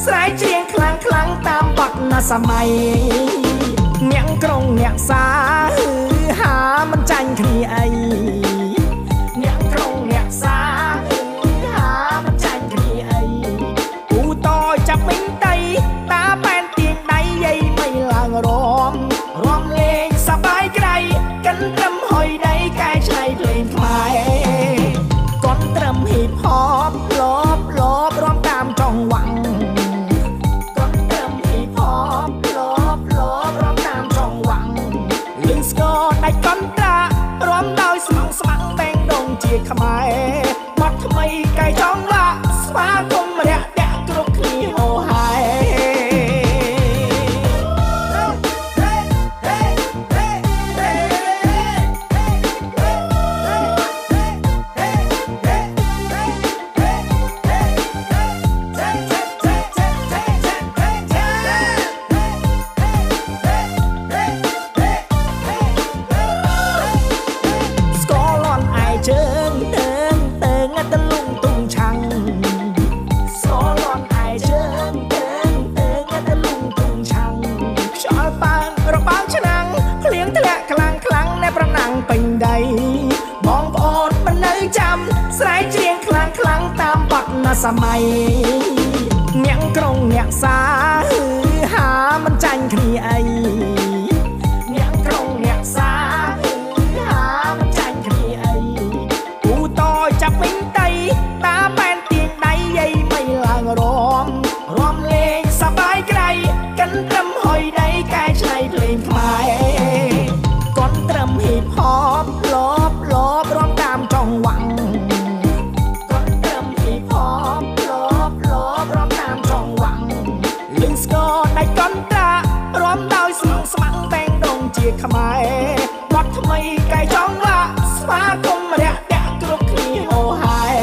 ស្រែកច្រៀងខ្លាំងខ្លាំងតាមបទណាសម័យអ្នកក្រុងអ្នកសាហឺហាមិនចាញ់គ្នាអីអ្នកក្រុងអ្នកសាហឺហាមិនចាញ់គ្នាអីពូតចាប់មិញតៃតាប៉ែនទៀងដៃយាយមិនឡើងរំលេងសប្បាយក្រៃកិនត្រឹមហុយដៃកែឆ្នៃភ្លេងខ្មែរកូនត្រឹមហ៊ីបហបលបរំតាមចង្វាក់កូនត្រឹមហ៊ីបហបលបរំតាមចង្វាក់លឹងស្គរដៃកូនត្រារំដោយស្មងស្មាំងបែងដងជាខ្មែរបាត់ថ្មីកែចង់ឡាស្វាគមរយៈតាក់គ្រប់គ្នាហោហាយពេញដីបងប្អូនមិននៅចាំស្រែកច្រៀងខ្លាំងខ្លាំងតាមបទណាសម័យអ្នកក្រុងអ្នកសាហឺហាមិនចាញ់គ្នាអីអ្នកក្រុងអ្នកសាហឺហាមិនចាញ់គ្នាអីពូតចាប់មិញតៃតាប៉ែនទៀងដៃយាយមិនឡើងរំលេងសប្បាយក្រៃកិនត្រឹមហុយដៃកែឆ្នៃភ្លេងខ្មែរកូនត្រឹមហ៊ីបហបលបរំតាមចង្វាក់កូនត្រឹមហ៊ីបហបលបរំតាមចង្វាក់លឹងស្គរដៃកូនត្រារំដោយស្មងស្មាំងបែងដងជាខ្មែរបាត់ថ្មីកែចង់ឡាស្វាគមរយៈតាក់គ្រប់គ្នាហោហាយ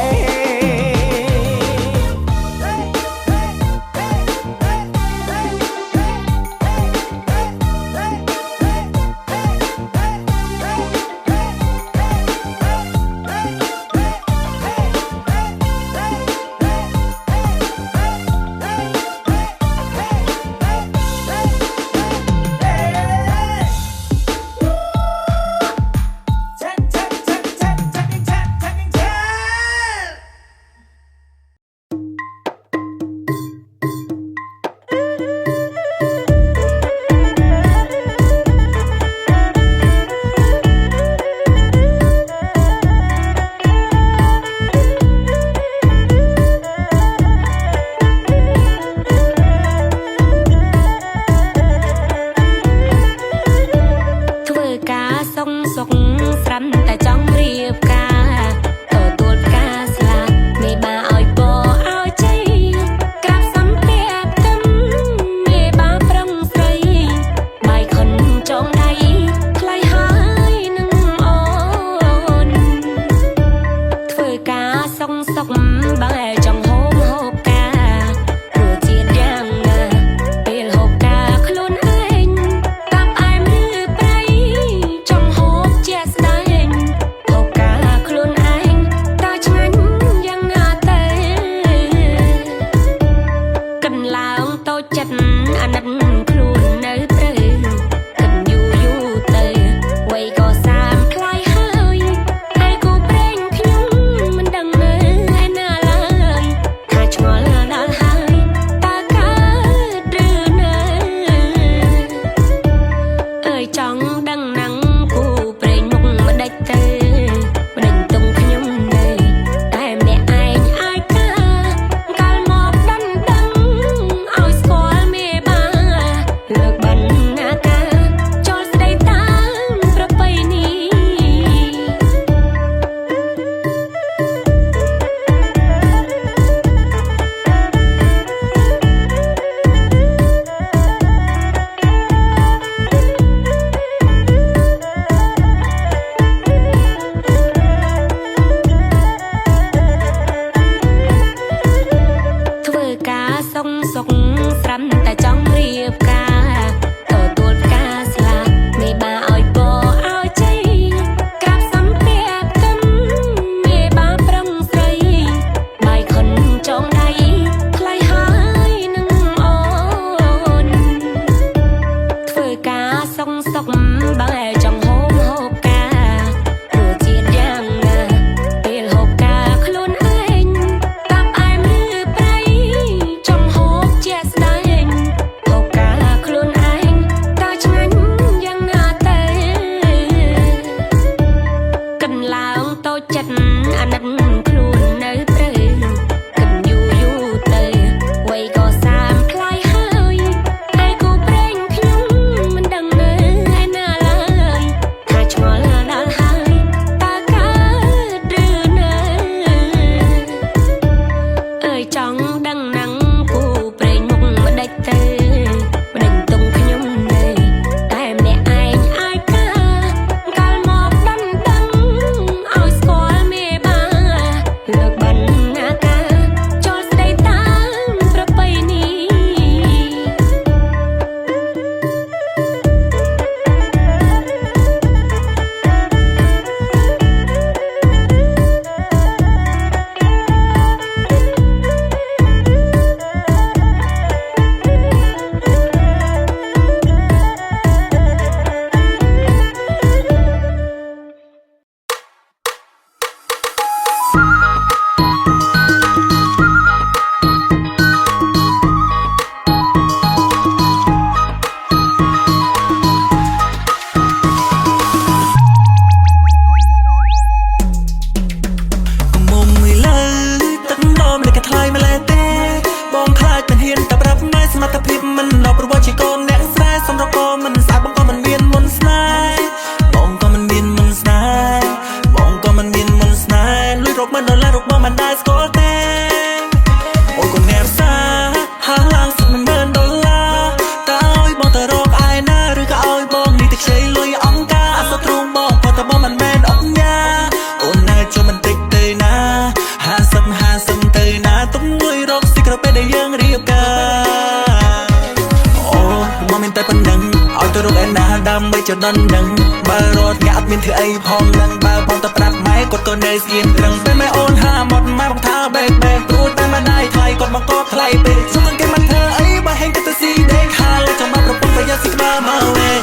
នឹងឲ្យទៅរកឯណាដើម្បីចដន់នឹងបើរត់ងាក់អត់មានធ្វើអីផងនឹងបើបងទៅប្រាប់ម៉ែគាត់ក៏នៅស្ងៀមត្រឹងពេលម៉ែអូនហាមកម៉ែបងថាបែកព្រោះតែម្ដាយថ្លៃគាត់មកក៏ថ្លៃពេកសុំគេមិនធ្វើអីបើហេងទៅស៊ីដេកខាលចាំមកប្រពន្ធប្រយ័ត្នស៊ីក្បាលមកវិញ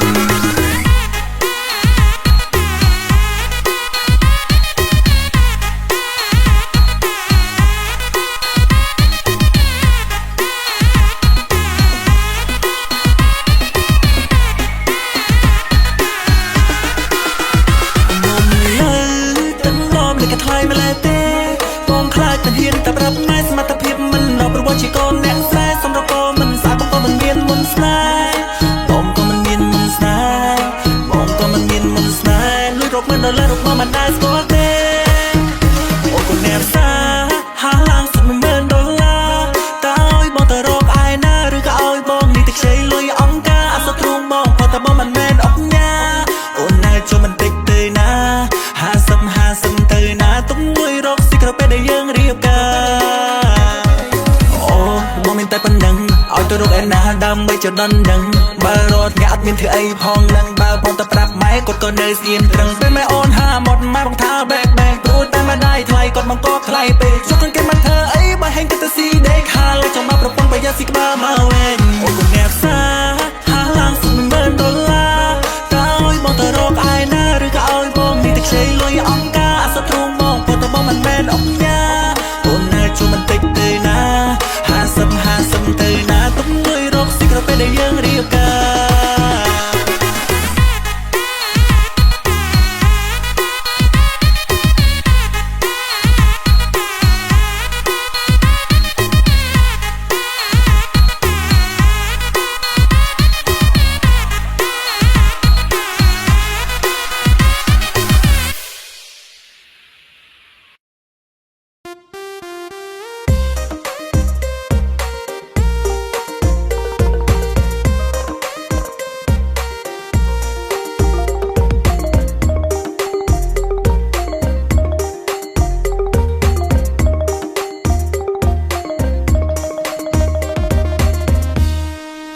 ហ៊ានតែប្រាប់ម៉ែសមត្ថភាពមិនដល់ព្រោះជាកូនអ្នកស្រែសំរកូនមិនស្អាតបងក៏មិនមានមុនស្នេហ៍បងក៏មិនមានមុនស្នេហ៍បងក៏មិនមានមុនស្នេហ៍លួចរកមិនដល់លើរកមកមិនដែលស្គាល់ទេអូនក៏អ្នកសាហាឡើងសុំ$10000តើឲ្យបងទៅរកឯណាឬក៏ឲ្យបងនេះទៅខ្ចីលុយអង្គការអត់សុទ្ធទ្រូងបងព្រោះតែបងមិនមែនអុកញ៉ាអូនណែចូលមិនតិចទេណា50ទៅណាទុំមួយរកស៊ីក្រៅពេលដែលយើងរៀបការអូបងមានតែប៉ុណ្្នឹងឲ្យទៅរកឯណាដើម្បីចដន់នឹងបើរត់ងាក់អត់មានធ្វើអីផងនឹងបើបងទៅប្រាប់ម៉ែគាត់ក៏នៅស្ងៀមត្រឹងពេលម៉ែអូនហាមកម៉ែបងថាបែកព្រោះតែម្ដាយថ្លៃគាត់មកក៏ថ្លៃពេកសុំគេមិនធ្វើអីបើហេងទៅស៊ីដេកខាលចាំមកប្រពន្ធប្រយ័ត្នស៊ីក្បាលមកវិញអូនក៏អ្នកសាហាឡើងសុំ$10000តើឲ្យបងទៅរកឯណាឬក៏ឲ្យបងនេះទៅខ្ចីលុយអង្គការអត់សុទ្ធទ្រូងបងព្រោះតែបងមិនមែនអុកញ៉ាអូនណែជួយមិនតិចទេណា50ទៅណាទុំមួយរកស៊ីក្រៅពេលដែលយើងរៀបការ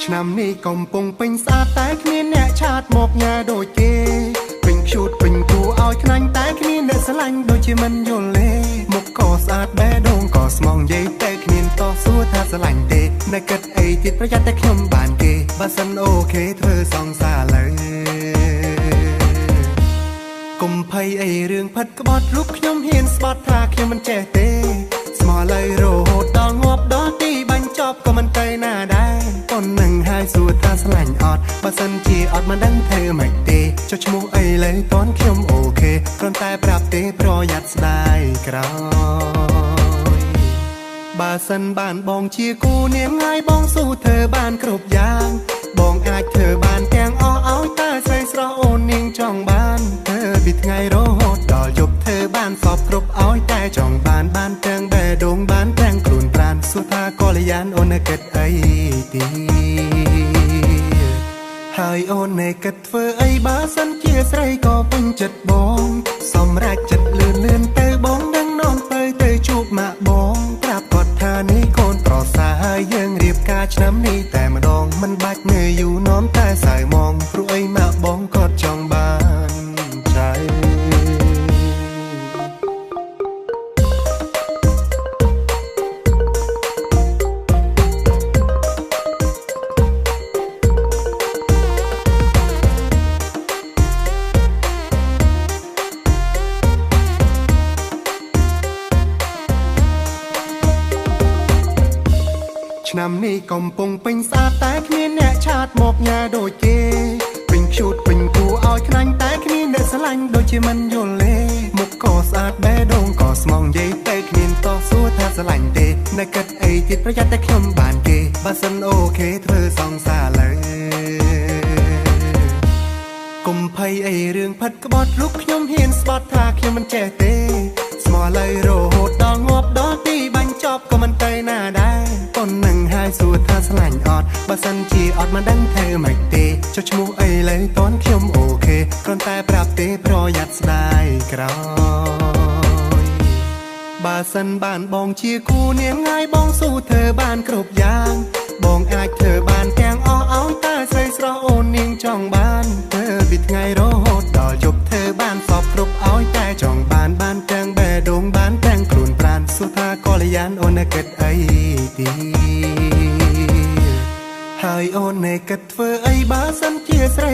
ឆ្នាំនេះកំពុងពេញស្អាតតែគ្មានអ្នកឆាតមកញ៉ាដូចគេពេញឈូតពេញគូឲ្យខ្លាញ់តែគ្មានអ្នកស្រឡាញ់ដូចជាមិនយល់ទេមុខក៏ស្អាតបែដងក៏ស្មងនិយាយតែគ្មានតោះសួរថាស្រឡាញ់ទេនៅគិតអីទៀតប្រយ័ត្នតែខ្ញុំបានគេបើសិនអូខេធ្វើសង្សារលើកុំភ័យអីរឿងផិតក្បត់រូបខ្ញុំហ៊ានស្បត់ថាខ្ញុំមិនចេះទេស្មោះលើរហូតដល់ងាប់ដល់ទីបាញ់ចប់ក៏មិនទៅណាដែរប៉ុណ្ណឹងហើយសួរថាស្រឡាញ់អត់បើសិនជាអត់មិនដឹងធ្វើម៉េចទេចុះឈ្មោះអីលើតនខ្ញុំអូខេគ្រាន់តែប្រាប់ទេប្រយ័ត្នស្ដាយក្រោយបើសិនបានបងជាគូនាងហើយបងស៊ូធ្វើបានគ្រប់យ៉ាងបងអាចធ្វើបានទាំងអស់ឲ្យតែស្រីស្រស់អូននាងចង់បានធ្វើពីថ្ងៃរហូតដល់យប់ធ្វើបានសពគ្រប់ឲ្យតែចង់បានទាំងបេះដូងបានទាំងខ្លួនប្រាណសួរថាកល្យានអូននៅគិតអីទីហើយអូននៅគិតធ្វើអីបើសិនជាស្រីក៏ពេញចិត្តបងសម្រេចចិត្តលឿនទៅបងដឹងនាំទៅជួបម៉ាក់បងប្រាប់គាត់ថានេះកូនប្រសាហើយយើងរៀបការឆ្នាំនេះតែម្ដងមិនបាច់នៅយូរនាំតែសៅមងព្រោះអីម៉ាក់បងគាត់ចង់បានใจឆ្នាំនេះកំពុងពេញស្អាតតែគ្មានអ្នកឆាតមកញ៉ាដូចគេពេញឈូតពេញគូឲ្យខ្លាញ់តែគ្មានអ្នកស្រឡាញ់ដូចជាមិនយល់ទេមុខក៏ស្អាតបែដងក៏ស្មងនិយាយតែគ្មានតោះសួរថាស្រឡាញ់ទេនៅគិតអីទៀតប្រយ័ត្នតែខ្ញុំបានគេបើសិនអូខេធ្វើសង្សារលើកុំភ័យអីរឿងផិតក្បត់រូបខ្ញុំហ៊ានស្បត់ថាខ្ញុំមិនចេះទេស្មោះលើរហូតដល់ងាប់ដល់ទីបាញ់ចប់ក៏មិនទៅណាដែរប៉ុណ្ណឹងហើយសួរថាស្រឡាញ់អត់បើសិនជាអត់មិនដឹងធ្វើម៉េចទេចុះឈ្មោះអីលើតនខ្ញុំអូខេគ្រាន់តែប្រាប់ទេប្រយ័ត្នស្ដាយក្រោយបើសិនបានបងជាគូនាងហើយបងស៊ូធ្វើបានគ្រប់យ៉ាងបងអាចធ្វើបានទាំងអស់ឲ្យតែស្រីស្រ ស្រស់អូននាងចង់បានធ្វើពីថ្ងៃរហូតដល់ជប់ធ្វើបានសពគ្រប់ឲ្យតែចង់បានទាំងបេះដូងបានទាំងខ្លួនប្រានសួរថាកល្យានអូននៅគិតអីទីហើយអូននៅគិតធ្វើអីបើសិនជាស្រី